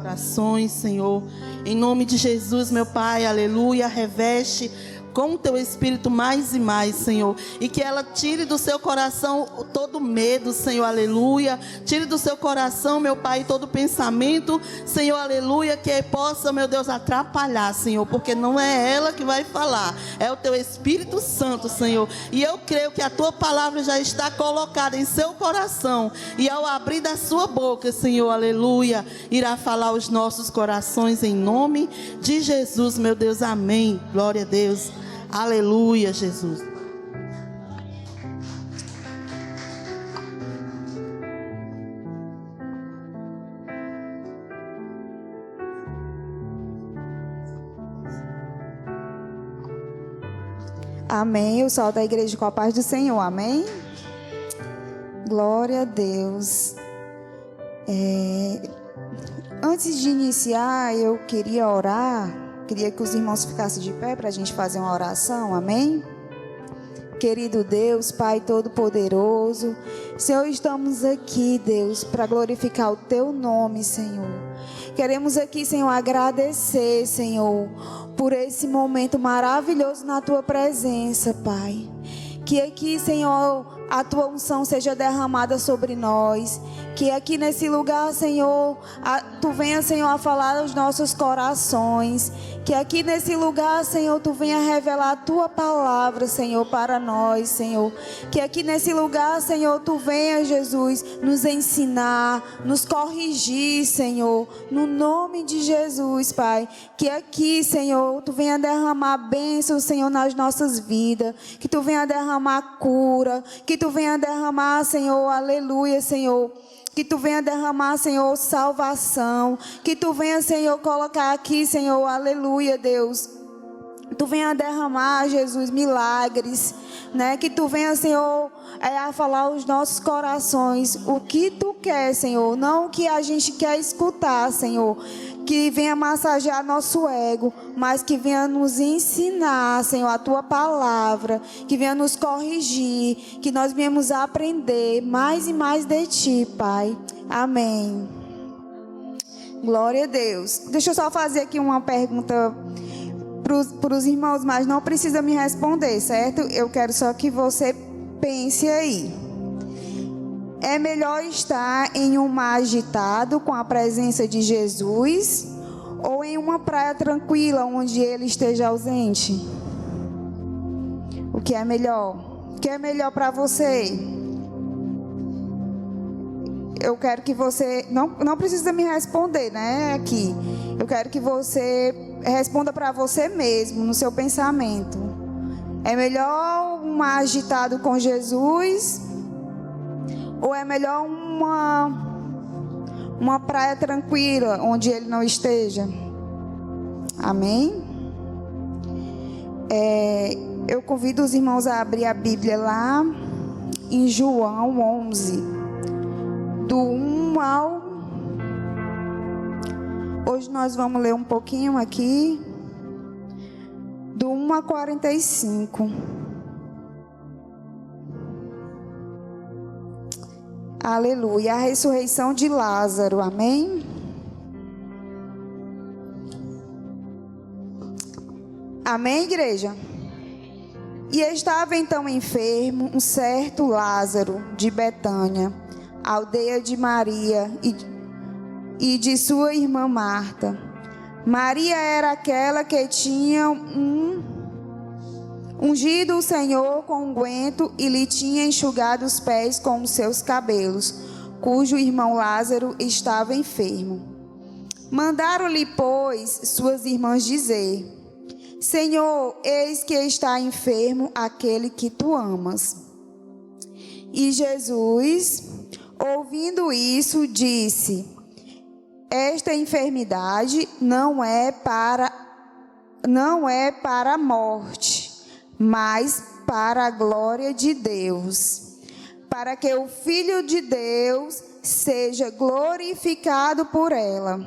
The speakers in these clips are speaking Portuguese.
corações, Senhor. Em nome de Jesus, meu Pai, aleluia, reveste com o teu Espírito mais e mais, Senhor. E que ela tire do seu coração todo medo, Senhor, aleluia. Tire do seu coração, meu Pai, todo pensamento, Senhor, aleluia. Que possa, meu Deus, atrapalhar, Senhor. Porque não é ela que vai falar, é o teu Espírito Santo, Senhor. E eu creio que a tua palavra já está colocada em seu coração. E ao abrir da sua boca, Senhor, aleluia, irá falar aos nossos corações em nome de Jesus, meu Deus, amém. Glória a Deus. Aleluia, Jesus. Amém. Eu sou da igreja com a paz do Senhor. Amém. Glória a Deus. Antes de iniciar, eu queria orar. Queria que os irmãos ficassem de pé para a gente fazer uma oração, amém? Querido Deus, Pai Todo-Poderoso, Senhor, estamos aqui, Deus, para glorificar o Teu nome, Senhor. Queremos aqui, Senhor, agradecer, Senhor, por esse momento maravilhoso na Tua presença, Pai. Que aqui, Senhor, a Tua unção seja derramada sobre nós. Que aqui nesse lugar, Senhor, Tu venha, Senhor, a falar aos nossos corações. Que aqui nesse lugar, Senhor, Tu venha revelar a Tua palavra, Senhor, para nós, Senhor. Que aqui nesse lugar, Senhor, Tu venha, Jesus, nos ensinar, nos corrigir, Senhor. No nome de Jesus, Pai. Que aqui, Senhor, Tu venha derramar bênçãos, Senhor, nas nossas vidas. Que Tu venha derramar cura. Que Tu venha derramar, Senhor, aleluia, Senhor. Que Tu venha derramar, Senhor, salvação. Que Tu venha, Senhor, colocar aqui, Senhor, aleluia, Deus. Tu venha derramar, Jesus, milagres, né? Que Tu venha, Senhor, a falar aos nossos corações o que Tu quer, Senhor. Não o que a gente quer escutar, Senhor. Que venha massagear nosso ego, mas que venha nos ensinar, Senhor, a Tua palavra. Que venha nos corrigir, que nós venhamos aprender mais e mais de Ti, Pai. Amém. Glória a Deus. Deixa eu só fazer aqui uma pergunta para os irmãos, mas não precisa me responder, certo? Eu quero só que você pense aí. É melhor estar em um mar agitado com a presença de Jesus ou em uma praia tranquila onde Ele esteja ausente? O que é melhor? O que é melhor para você? Eu quero que você... Não precisa me responder, né? Aqui. Eu quero que você responda para você mesmo, no seu pensamento. É melhor um mar agitado com Jesus... Ou é melhor uma praia tranquila, onde Ele não esteja? Amém? Eu convido os irmãos a abrir a Bíblia lá em João 11, do 1 ao... Hoje nós vamos ler um pouquinho aqui, do 1 a 45. Aleluia. A ressurreição de Lázaro. Amém? Amém, igreja? E estava então enfermo um certo Lázaro de Betânia, aldeia de Maria e de sua irmã Marta. Maria era aquela que tinha ungido o Senhor com unguento e lhe tinha enxugado os pés com os seus cabelos, cujo irmão Lázaro estava enfermo. Mandaram-lhe, pois, suas irmãs dizer: Senhor, eis que está enfermo aquele que tu amas. E Jesus, ouvindo isso, disse: Esta enfermidade não é para a morte, mas para a glória de Deus, para que o Filho de Deus seja glorificado por ela.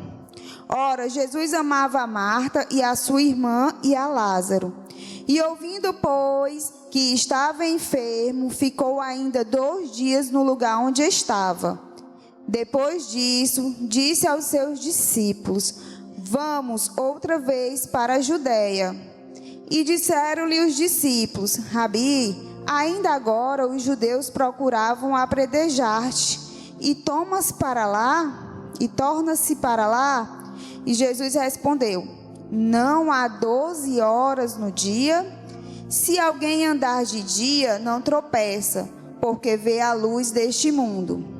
Ora, Jesus amava a Marta e a sua irmã e a Lázaro. E ouvindo, pois, que estava enfermo, ficou ainda 2 dias no lugar onde estava. Depois disso, disse aos seus discípulos: vamos outra vez para a Judeia. E disseram-lhe os discípulos: Rabi, ainda agora os judeus procuravam apedrejar-te, e torna-se para lá? E Jesus respondeu: não há 12 horas no dia? Se alguém andar de dia, não tropeça, porque vê a luz deste mundo.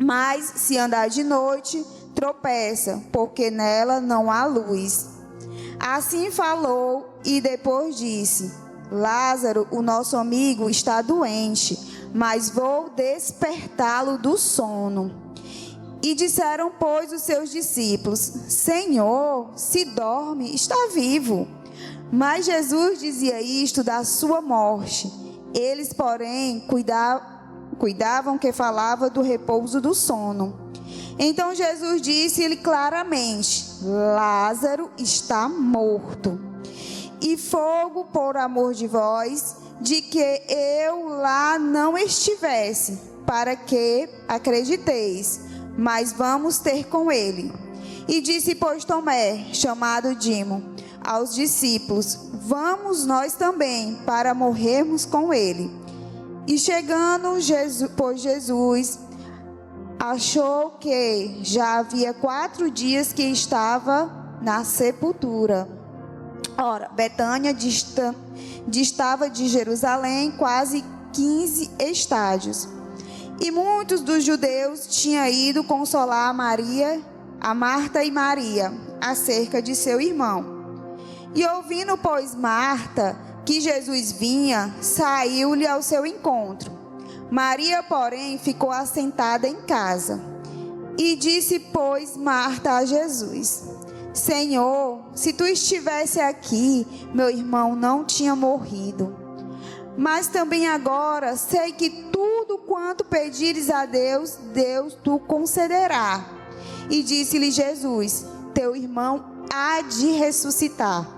Mas se andar de noite, tropeça, porque nela não há luz. Assim falou e depois disse: Lázaro, o nosso amigo, está doente, mas vou despertá-lo do sono. E disseram, pois, os seus discípulos: Senhor, se dorme, está vivo. Mas Jesus dizia isto da sua morte. Eles, porém, cuidavam que falava do repouso do sono. Então Jesus disse-lhe claramente: Lázaro está morto. E fogo por amor de vós, de que eu lá não estivesse, para que acrediteis, mas vamos ter com ele. E disse, pois, Tomé, chamado Dimo, aos discípulos: vamos nós também, para morrermos com ele. E chegando, Jesus achou que já havia 4 dias que estava na sepultura. Ora, Betânia distava de Jerusalém quase 15 estádios. E muitos dos judeus tinham ido consolar a Marta e Maria, acerca de seu irmão. E ouvindo, pois, Marta que Jesus vinha, saiu-lhe ao seu encontro. Maria, porém, ficou assentada em casa. E disse, pois, Marta a Jesus: Senhor, se tu estivesse aqui, meu irmão não tinha morrido. Mas também agora sei que tudo quanto pedires a Deus, Deus tu concederá. E disse-lhe Jesus: teu irmão há de ressuscitar.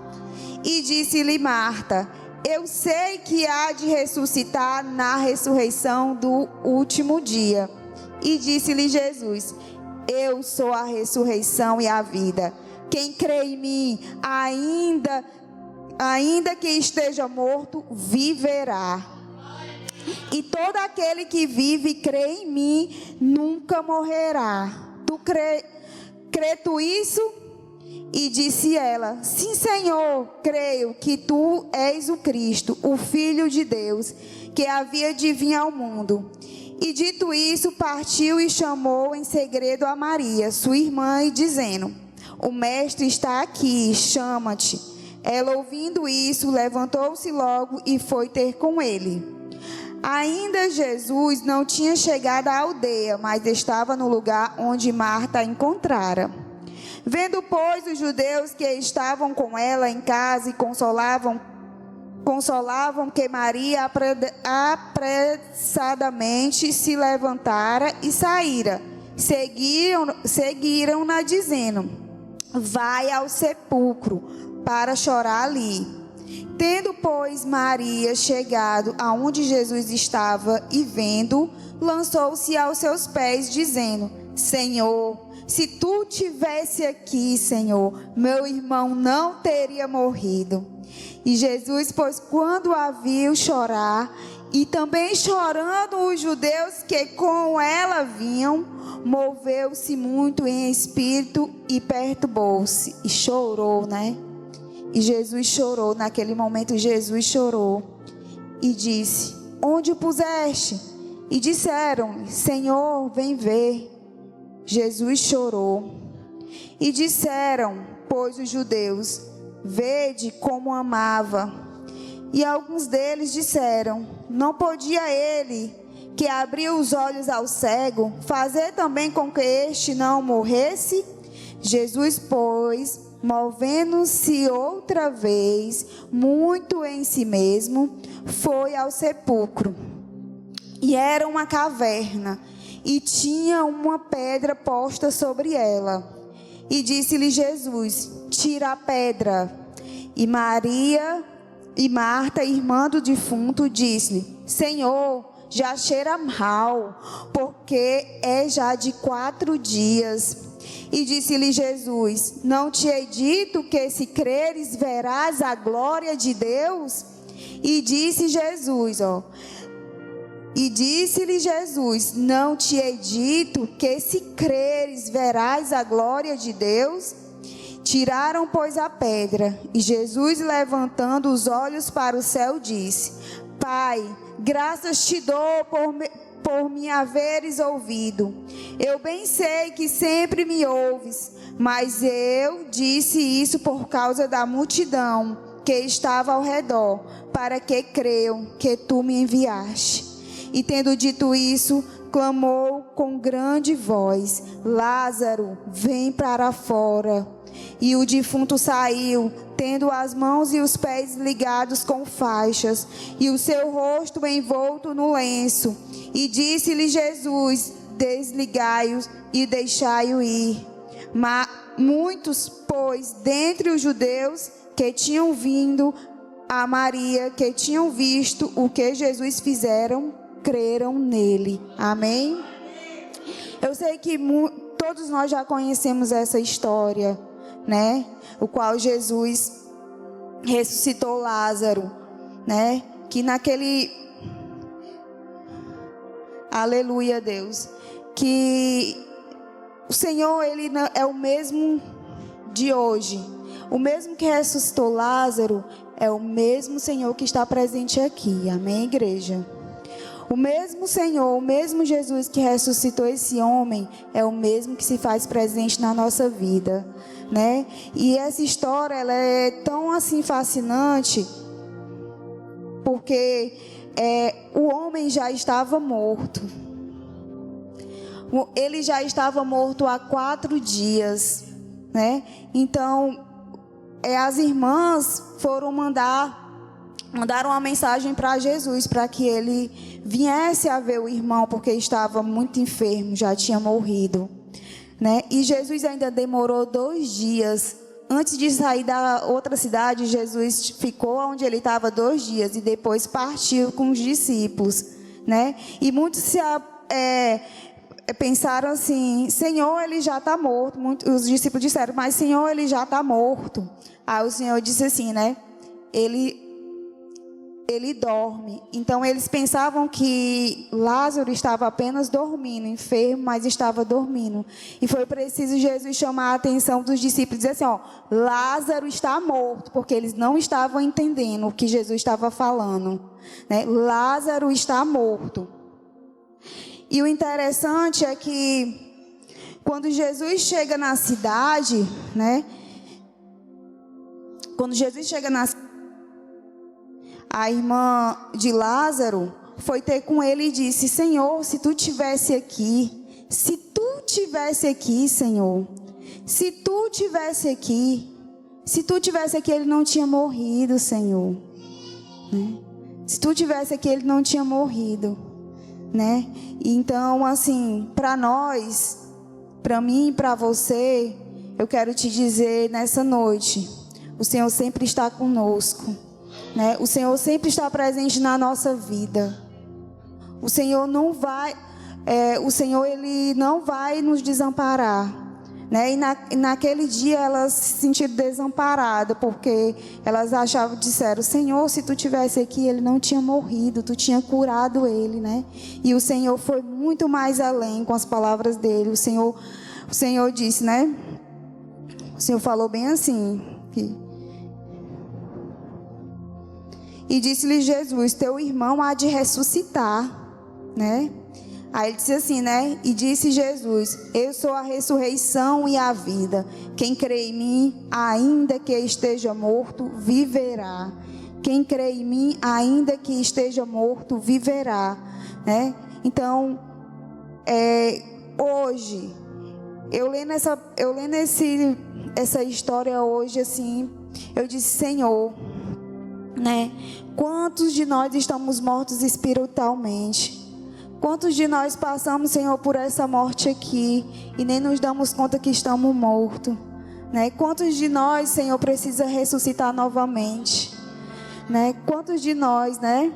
E disse-lhe Marta: eu sei que há de ressuscitar na ressurreição do último dia. E disse-lhe Jesus: eu sou a ressurreição e a vida. Quem crê em mim, ainda que esteja morto, viverá. E todo aquele que vive e crê em mim, nunca morrerá. Tu crê tu isso? E disse ela: sim, Senhor, creio que tu és o Cristo, o Filho de Deus, que havia de vir ao mundo. E dito isso, partiu e chamou em segredo a Maria, sua irmã, e dizendo: o mestre está aqui, chama-te. Ela, ouvindo isso, levantou-se logo e foi ter com ele. Ainda Jesus não tinha chegado à aldeia, mas estava no lugar onde Marta a encontrara. Vendo, pois, os judeus que estavam com ela em casa e consolavam que Maria apressadamente se levantara e saíra, seguiram-na dizendo: vai ao sepulcro para chorar ali. Tendo, pois, Maria chegado aonde Jesus estava e vendo, lançou-se aos seus pés, dizendo: Senhor, se tu tivesse aqui, Senhor, meu irmão não teria morrido. E Jesus, pois, quando a viu chorar, e também chorando os judeus que com ela vinham, moveu-se muito em espírito e perturbou-se. E chorou, né? E Jesus chorou, naquele momento Jesus chorou. E disse: onde o puseste? E disseram: Senhor, vem ver. Jesus chorou. E disseram, pois, os judeus: vede como amava. E alguns deles disseram: não podia ele, que abriu os olhos ao cego, fazer também com que este não morresse? Jesus, pois, movendo-se outra vez, muito em si mesmo, foi ao sepulcro. E era uma caverna, e tinha uma pedra posta sobre ela. E disse-lhe Jesus: tira a pedra. E Marta, irmã do defunto, disse-lhe: Senhor, já cheira mal, porque é já de 4 dias. E disse-lhe Jesus: não te hei dito que se creres verás a glória de Deus? E disse Jesus, E disse-lhe Jesus: não te hei dito que se creres verás a glória de Deus? Tiraram, pois, a pedra. E Jesus, levantando os olhos para o céu, disse: Pai, graças te dou por me haveres ouvido. Eu bem sei que sempre me ouves, mas eu disse isso por causa da multidão que estava ao redor, para que creiam que tu me enviaste. E tendo dito isso, clamou com grande voz: Lázaro, vem para fora. E o defunto saiu, tendo as mãos e os pés ligados com faixas, e o seu rosto envolto no lenço. E disse-lhe Jesus: desligai-o e deixai-o ir. Mas muitos, pois, dentre os judeus que tinham vindo a Maria, que tinham visto o que Jesus fizeram, creram nele. Amém? Eu sei que todos nós já conhecemos essa história, né? O qual Jesus ressuscitou Lázaro, né? Que naquele... Aleluia, Deus. Que o Senhor, Ele é o mesmo de hoje. O mesmo que ressuscitou Lázaro é o mesmo Senhor que está presente aqui. Amém, igreja? O mesmo Senhor, o mesmo Jesus que ressuscitou esse homem é o mesmo que se faz presente na nossa vida, né? E essa história, ela é tão assim fascinante, porque o homem já estava morto. Ele já estava morto há 4 dias, né? Então, as irmãs foram mandaram uma mensagem para Jesus, para que ele viesse a ver o irmão, porque estava muito enfermo, já tinha morrido, né? E Jesus ainda demorou 2 dias. Antes de sair da outra cidade, Jesus ficou onde ele estava 2 dias e depois partiu com os discípulos, né? E muitos pensaram assim: Senhor, ele já está morto. Os discípulos disseram: mas Senhor, ele já está morto. Aí o Senhor disse assim, né? Ele dorme. Então eles pensavam que Lázaro estava apenas dormindo, enfermo, mas estava dormindo. E foi preciso Jesus chamar a atenção dos discípulos e dizer assim, Lázaro está morto, porque eles não estavam entendendo o que Jesus estava falando, né? Lázaro está morto. E o interessante é que quando Jesus chega na cidade, né? Quando Jesus chega na cidade, a irmã de Lázaro foi ter com ele e disse: Senhor, se tu tivesse aqui, Senhor, se tu tivesse aqui, ele não tinha morrido, Senhor, né? Se tu tivesse aqui, ele não tinha morrido, né? Então, assim, para nós, para mim e para você, eu quero te dizer nessa noite, o Senhor sempre está conosco, né? O Senhor sempre está presente na nossa vida. O Senhor não vai, Ele não vai nos desamparar, né? E naquele dia elas se sentiram desamparadas, porque elas disseram: Senhor, se tu tivesse aqui, ele não tinha morrido, tu tinha curado ele, né? E o Senhor foi muito mais além com as palavras dele. O Senhor disse, né? O Senhor falou bem assim, e disse-lhe Jesus: teu irmão há de ressuscitar, né? Aí ele disse assim, né? E disse Jesus: eu sou a ressurreição e a vida. Quem crê em mim, ainda que esteja morto, viverá. Quem crê em mim, ainda que esteja morto, viverá, né? Então, hoje, eu lendo essa história hoje, assim, eu disse: Senhor, né? Quantos de nós estamos mortos espiritualmente? Quantos de nós passamos, Senhor, por essa morte aqui e nem nos damos conta que estamos mortos, né? Quantos de nós, Senhor, precisa ressuscitar novamente, né? Quantos de nós, né?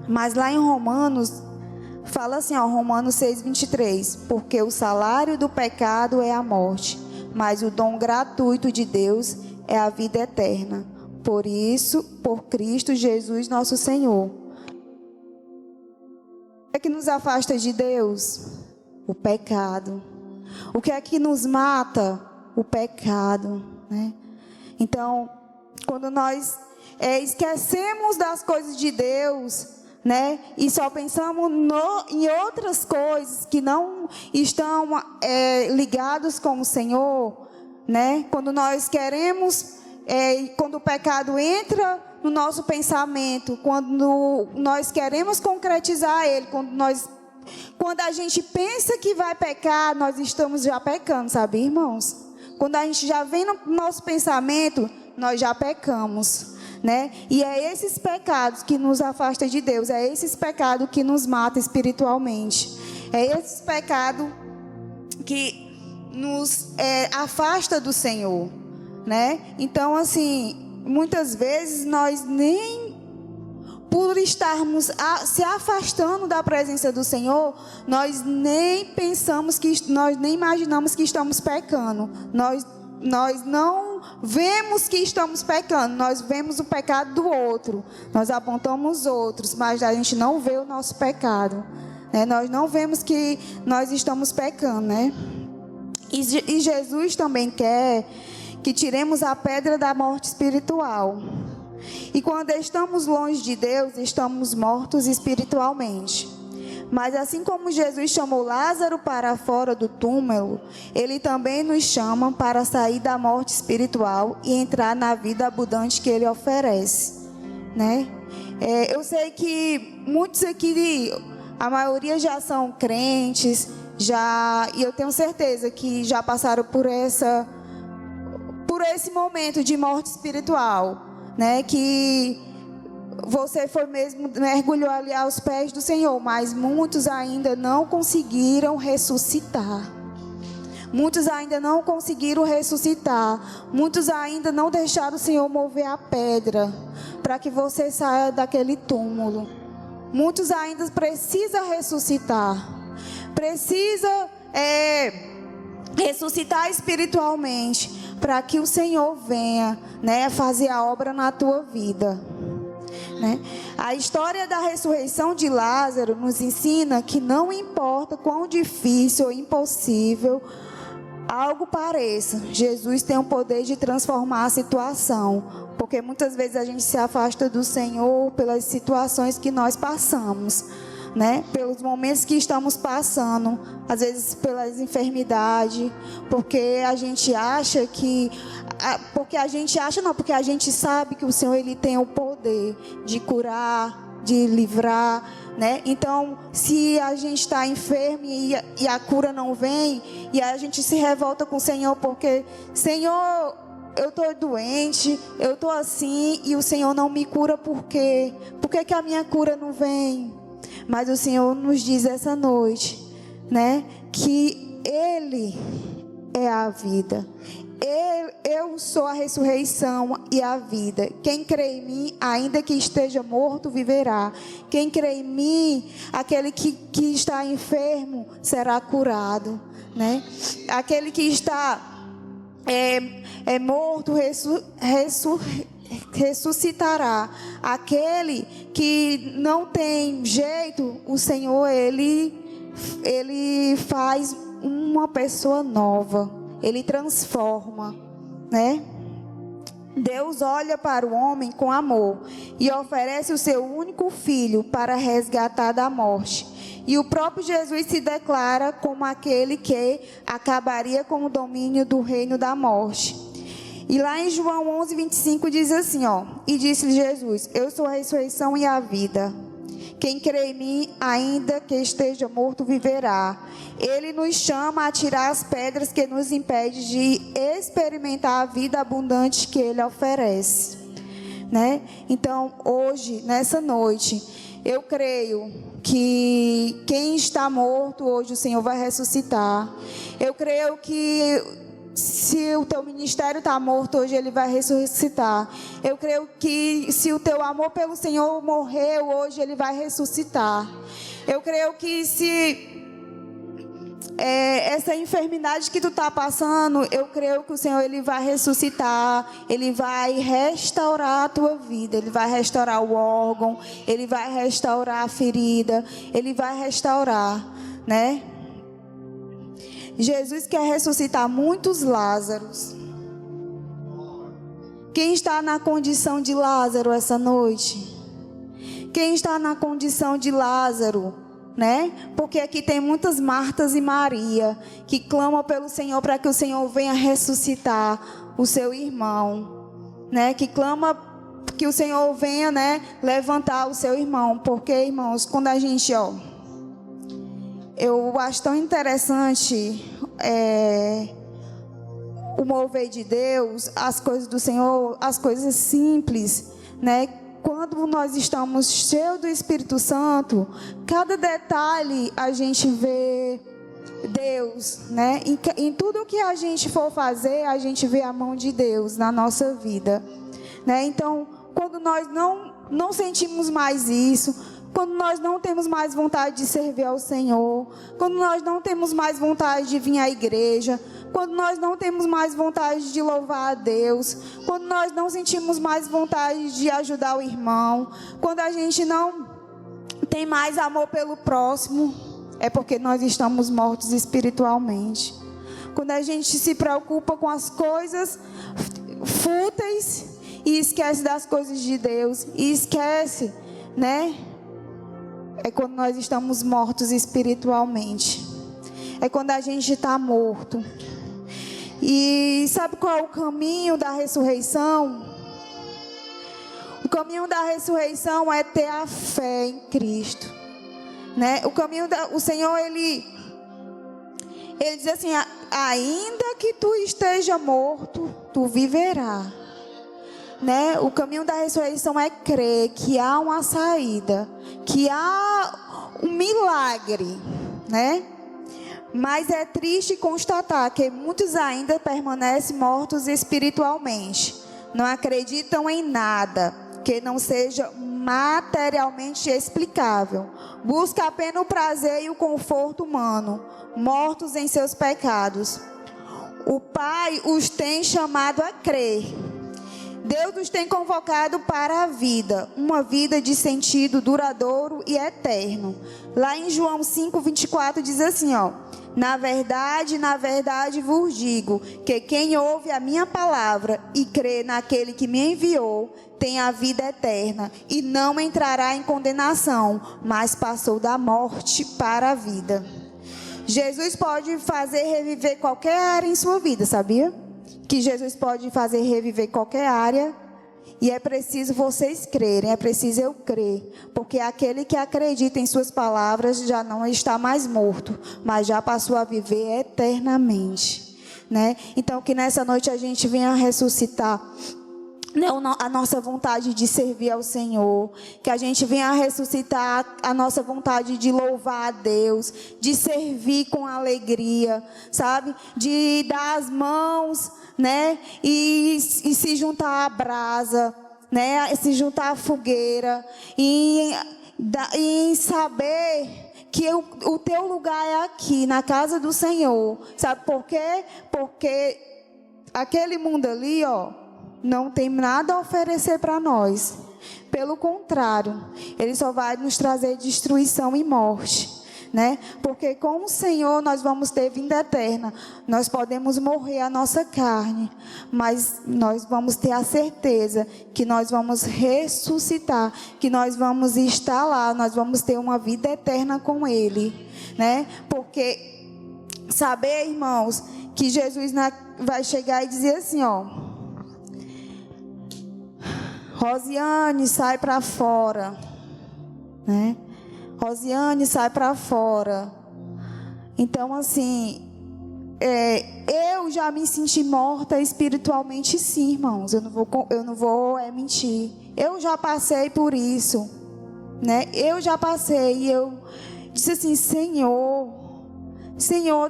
Mas lá em Romanos, fala assim, ó, Romanos 6:23, porque o salário do pecado é a morte, mas o dom gratuito de Deus é a vida eterna. Por isso, por Cristo Jesus nosso Senhor. O que é que nos afasta de Deus? O pecado. O que é que nos mata? O pecado, né? Então, quando nós esquecemos das coisas de Deus, né, e só pensamos em outras coisas que não estão ligados com o Senhor, né? Quando nós queremos, quando o pecado entra no nosso pensamento, quando nós queremos concretizar ele, quando a gente pensa que vai pecar, nós estamos já pecando, sabe, irmãos? Quando a gente já vem no nosso pensamento, nós já pecamos, né? E é esses pecados que nos afastam de Deus, é esses pecados que nos matam espiritualmente, é esses pecados que nos afasta do Senhor, né? Então, assim, muitas vezes nós nem por estarmos se afastando da presença do Senhor, nós nem pensamos nós nem imaginamos que estamos pecando. Nós não vemos que estamos pecando, nós vemos o pecado do outro, nós apontamos os outros, mas a gente não vê o nosso pecado, né? Nós não vemos que nós estamos pecando, né? E Jesus também quer que tiremos a pedra da morte espiritual. E quando estamos longe de Deus, estamos mortos espiritualmente. Mas assim como Jesus chamou Lázaro para fora do túmulo, Ele também nos chama para sair da morte espiritual e entrar na vida abundante que Ele oferece, né? Eu sei que muitos aqui, a maioria já são crentes, e eu tenho certeza que já passaram por esse momento de morte espiritual, né? Que você foi mesmo, mergulhou ali aos pés do Senhor, mas muitos ainda não conseguiram ressuscitar. Muitos ainda não conseguiram ressuscitar. Muitos ainda não deixaram o Senhor mover a pedra para que você saia daquele túmulo. Muitos ainda precisam ressuscitar. Precisa ressuscitar espiritualmente para que o Senhor venha, né, fazer a obra na tua vida, né? A história da ressurreição de Lázaro nos ensina que não importa quão difícil ou impossível algo pareça, Jesus tem o poder de transformar a situação, porque muitas vezes a gente se afasta do Senhor pelas situações que nós passamos, né? Pelos momentos que estamos passando, às vezes pelas enfermidades, porque a gente sabe que o Senhor, Ele tem o poder de curar, de livrar, né? Então, se a gente está enfermo e a cura não vem, e a gente se revolta com o Senhor, porque, Senhor, eu estou doente, eu estou assim, e o Senhor não me cura, por quê? Por que a minha cura não vem? Mas o Senhor nos diz essa noite, né, que Ele é a vida. Eu sou a ressurreição e a vida. Quem crê em mim, ainda que esteja morto, viverá. Quem crê em mim, aquele que está enfermo, será curado, né? Aquele que está morto, ressuscitará. Aquele que não tem jeito, o Senhor, Ele faz uma pessoa nova, Ele transforma, né? Deus olha para o homem com amor e oferece o seu único filho para resgatar da morte. E o próprio Jesus se declara como aquele que acabaria com o domínio do reino da morte. E lá em João 11:25 diz assim, ó: e disse-lhe Jesus: eu sou a ressurreição e a vida. Quem crê em mim, ainda que esteja morto, viverá. Ele nos chama a tirar as pedras que nos impedem de experimentar a vida abundante que Ele oferece, né? Então, hoje, nessa noite, eu creio que quem está morto hoje, o Senhor vai ressuscitar. Eu creio que se o teu ministério está morto, hoje ele vai ressuscitar. Eu creio que se o teu amor pelo Senhor morreu, hoje ele vai ressuscitar. Eu creio que se essa enfermidade que tu está passando, eu creio que o Senhor ele vai ressuscitar, ele vai restaurar a tua vida, ele vai restaurar o órgão, ele vai restaurar a ferida, ele vai restaurar, né? Jesus quer ressuscitar muitos Lázaros. Quem está na condição de Lázaro essa noite? Quem está na condição de Lázaro? Né? Porque aqui tem muitas Martas e Maria que clamam pelo Senhor para que o Senhor venha ressuscitar o seu irmão, né? Que clama que o Senhor venha, né, levantar o seu irmão. Porque, irmãos, quando a gente, eu acho tão interessante o mover de Deus, as coisas do Senhor, as coisas simples, né? Quando nós estamos cheios do Espírito Santo, cada detalhe a gente vê Deus, né? Em tudo que a gente for fazer, a gente vê a mão de Deus na nossa vida, né? Então, quando nós não sentimos mais isso, quando nós não temos mais vontade de servir ao Senhor, quando nós não temos mais vontade de vir à igreja, quando nós não temos mais vontade de louvar a Deus, quando nós não sentimos mais vontade de ajudar o irmão, quando a gente não tem mais amor pelo próximo, é porque nós estamos mortos espiritualmente. Quando a gente se preocupa com as coisas fúteis e esquece das coisas de Deus, e esquece, né? É quando nós estamos mortos espiritualmente. É quando a gente está morto. E sabe qual é o caminho da ressurreição? O caminho da ressurreição é ter a fé em Cristo, né? O Senhor, ele diz assim: ainda que tu esteja morto, tu viverá, né? O caminho da ressurreição é crer que há uma saída, que há um milagre, né? Mas é triste constatar que muitos ainda permanecem mortos espiritualmente. Não acreditam em nada que não seja materialmente explicável. Buscam apenas o prazer e o conforto humano, mortos em seus pecados. O Pai os tem chamado a crer. Deus os tem convocado para a vida, uma vida de sentido duradouro e eterno. Lá em João 5:24 diz assim, na verdade vos digo, que quem ouve a minha palavra e crê naquele que me enviou, tem a vida eterna e não entrará em condenação, mas passou da morte para a vida. Jesus pode fazer reviver qualquer área em sua vida, sabia? Que Jesus pode fazer reviver qualquer área. E é preciso vocês crerem, é preciso eu crer, porque aquele que acredita em suas palavras já não está mais morto, mas já passou a viver eternamente, né? Então que nessa noite a gente venha ressuscitar, né, a nossa vontade de servir ao Senhor, que a gente venha ressuscitar a nossa vontade de louvar a Deus, de servir com alegria, sabe? De dar as mãos, né? E se juntar à brasa, né? Se juntar à fogueira e saber que o teu lugar é aqui, na casa do Senhor. Sabe por quê? Porque aquele mundo ali, não tem nada a oferecer para nós. Pelo contrário, ele só vai nos trazer destruição e morte, né? Porque com o Senhor nós vamos ter vida eterna. Nós podemos morrer a nossa carne, mas nós vamos ter a certeza que nós vamos ressuscitar, que nós vamos estar lá, nós vamos ter uma vida eterna com Ele, né? Porque saber, irmãos, que Jesus vai chegar e dizer assim, Rosiane, sai para fora, né? Rosiane, sai para fora. Então, assim, eu já me senti morta espiritualmente, sim, irmãos. Eu não vou mentir. Eu já passei por isso, né? Eu já passei e eu disse assim, Senhor,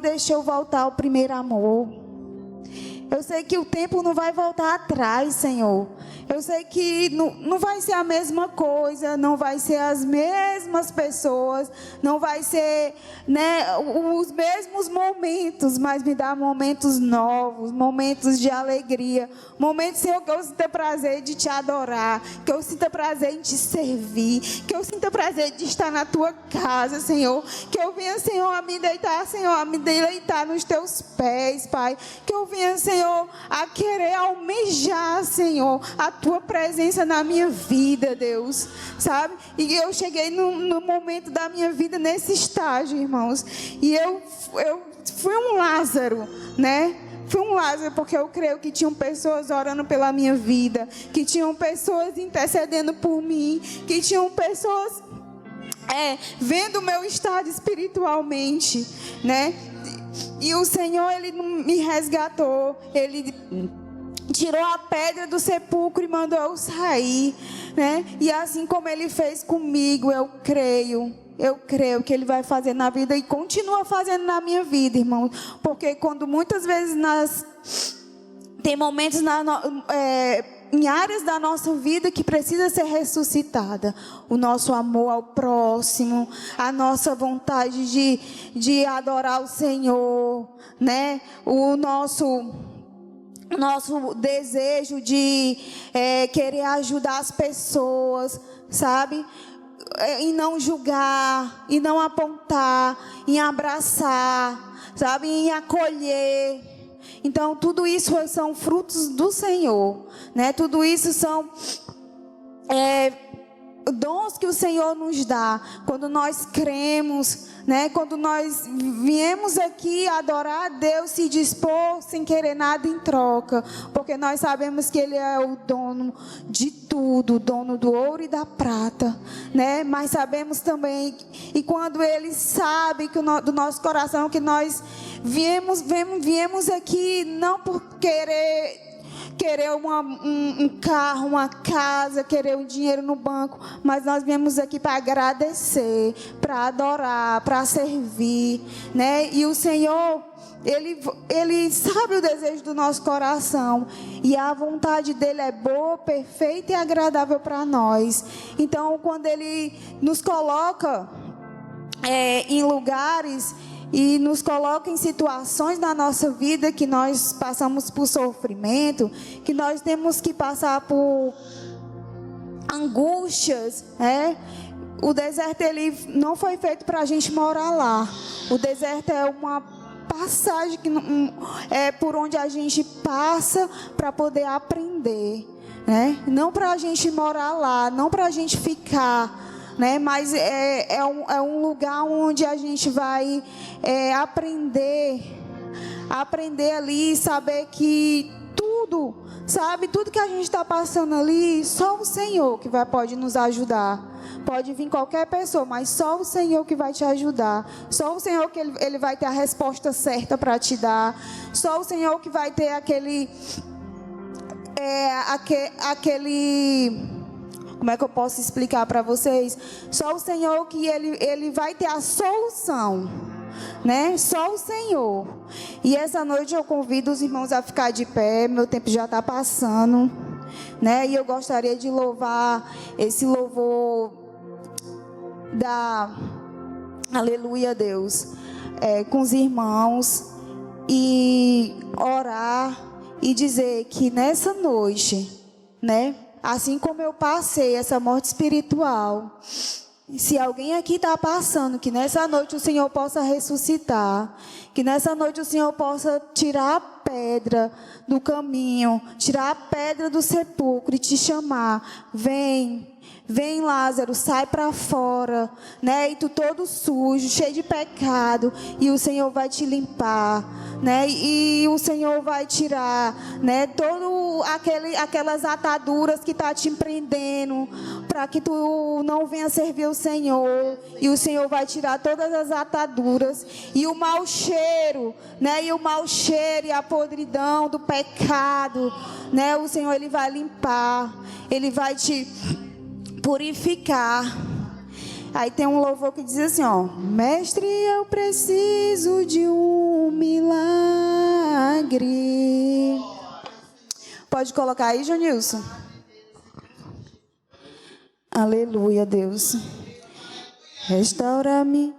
deixa eu voltar ao primeiro amor. Eu sei que o tempo não vai voltar atrás, Senhor. Eu sei que não vai ser a mesma coisa, não vai ser as mesmas pessoas, não vai ser, né, os mesmos momentos, mas me dá momentos novos, momentos de alegria, momentos, Senhor, que eu sinta prazer de te adorar, que eu sinta prazer em te servir, que eu sinta prazer de estar na tua casa, Senhor, que eu venha, Senhor, a me deitar, Senhor, a me deleitar nos teus pés, Pai, que eu venha, Senhor, a querer almejar, Senhor, a tua presença na minha vida, Deus, sabe? E eu cheguei no momento da minha vida nesse estágio, irmãos, e eu fui um Lázaro, né? Fui um Lázaro, porque eu creio que tinham pessoas orando pela minha vida, que tinham pessoas intercedendo por mim, que tinham pessoas vendo o meu estado espiritualmente, né? E o Senhor, Ele me resgatou, Ele tirou a pedra do sepulcro e mandou eu sair, né? E assim como Ele fez comigo, eu creio que Ele vai fazer na vida e continua fazendo na minha vida, irmão. Porque quando muitas vezes tem momentos em áreas da nossa vida que precisa ser ressuscitada. O nosso amor ao próximo, a nossa vontade de adorar o Senhor, né? O nosso desejo de querer ajudar as pessoas, sabe? Em não julgar, em não apontar, em abraçar, sabe? Em acolher. Então, tudo isso são frutos do Senhor, né? Tudo isso são dons que o Senhor nos dá. Quando nós cremos, né? Quando nós viemos aqui adorar a Deus, se dispor sem querer nada em troca, porque nós sabemos que Ele é o dono de tudo, o dono do ouro e da prata, né? Mas sabemos também, e quando Ele sabe que do nosso coração, que nós viemos aqui não por querer um carro, uma casa, querer um dinheiro no banco, mas nós viemos aqui para agradecer, para adorar, para servir, né? E o Senhor, Ele sabe o desejo do nosso coração, e a vontade dEle é boa, perfeita e agradável para nós. Então, quando Ele nos coloca em lugares e nos coloca em situações na nossa vida que nós passamos por sofrimento, que nós temos que passar por angústias, né? O deserto, ele não foi feito para a gente morar lá. O deserto é uma passagem por onde a gente passa para poder aprender, né? Não para a gente morar lá, não para a gente ficar, né? Mas é um lugar onde a gente vai aprender ali, saber que tudo que a gente está passando ali, só o Senhor que pode nos ajudar. Pode vir qualquer pessoa, mas só o Senhor que vai te ajudar. Só o Senhor que Ele vai ter a resposta certa para te dar. Só o Senhor que vai ter aquele como é que eu posso explicar para vocês? Só o Senhor que ele vai ter a solução, né? Só o Senhor. E essa noite eu convido os irmãos a ficar de pé. Meu tempo já está passando, né? E eu gostaria de louvar esse louvor da Aleluia a Deus, com os irmãos, e orar e dizer que nessa noite, né? Assim como eu passei essa morte espiritual, se alguém aqui está passando, que nessa noite o Senhor possa ressuscitar, que nessa noite o Senhor possa tirar a pedra do caminho, tirar a pedra do sepulcro e te chamar. Vem, Lázaro, sai para fora, né? E tu todo sujo, cheio de pecado, e o Senhor vai te limpar, né? E o Senhor vai tirar, né? Todo aquelas ataduras que tá te prendendo, para que tu não venha servir o Senhor. E o Senhor vai tirar todas as ataduras e o mau cheiro, né? E o mau cheiro e a podridão do pecado, né? O Senhor, Ele vai limpar, Ele vai te purificar. Aí tem um louvor que diz assim, ó: Mestre, eu preciso de um milagre. Pode colocar aí, Jonilson. Aleluia, Deus. Restaura-me